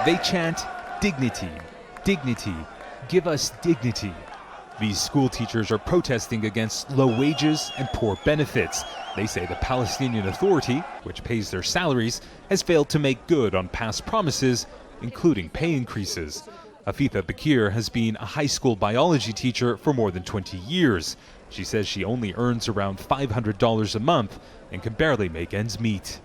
They chant, "Dignity, dignity, give us dignity." These school teachers are protesting against low wages and poor benefits. They say the Palestinian Authority, which pays their salaries, has failed to make good on past promises, including pay increases. Afifa Bakir has been a high school biology teacher for more than 20 years. She says she only earns around $500 a month and can barely make ends meet.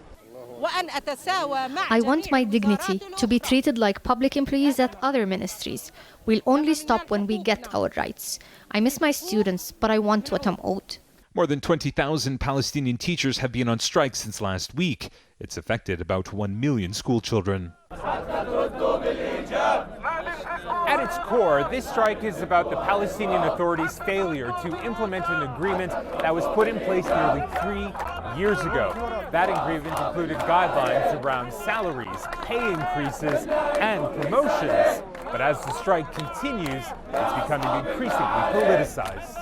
I want my dignity to be treated like public employees at other ministries. We'll only stop when we get our rights. I miss my students, but I want what I'm owed. More than 20,000 Palestinian teachers have been on strike since last week. It's affected about 1 million school children. At its core, this strike is about the Palestinian Authority's failure to implement an agreement that was put in place nearly 3 years ago. That agreement included guidelines around salaries, pay increases, and promotions. But as the strike continues, it's becoming increasingly politicized.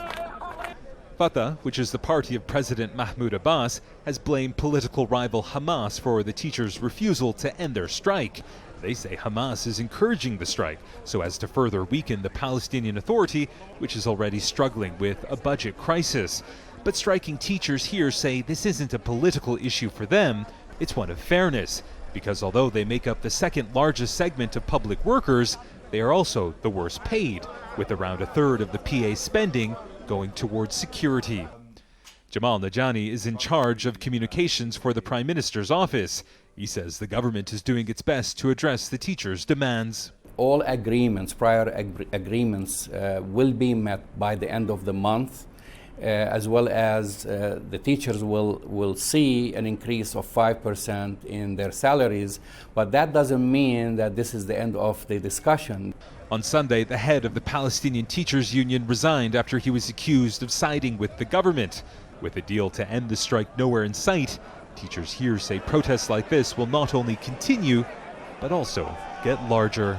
Fatah, which is the party of President Mahmoud Abbas, has blamed political rival Hamas for the teachers' refusal to end their strike. They say Hamas is encouraging the strike so as to further weaken the Palestinian Authority, which is already struggling with a budget crisis. But striking teachers here say this isn't a political issue for them, it's one of fairness, because although they make up the second largest segment of public workers, they are also the worst paid, with around a third of the PA spending going towards security. Jamal Najani is in charge of communications for the Prime Minister's office. He says the government is doing its best to address the teachers' demands. All agreements, prior agreements, will be met by the end of the month, as well as the teachers will see an increase of 5% in their salaries, but that doesn't mean that this is the end of the discussion. On Sunday, the head of the Palestinian Teachers Union resigned after he was accused of siding with the government. With a deal to end the strike nowhere in sight, teachers here say protests like this will not only continue, but also get larger.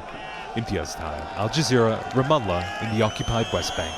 Imtiaz Tal, Al Jazeera, Ramallah in the occupied West Bank.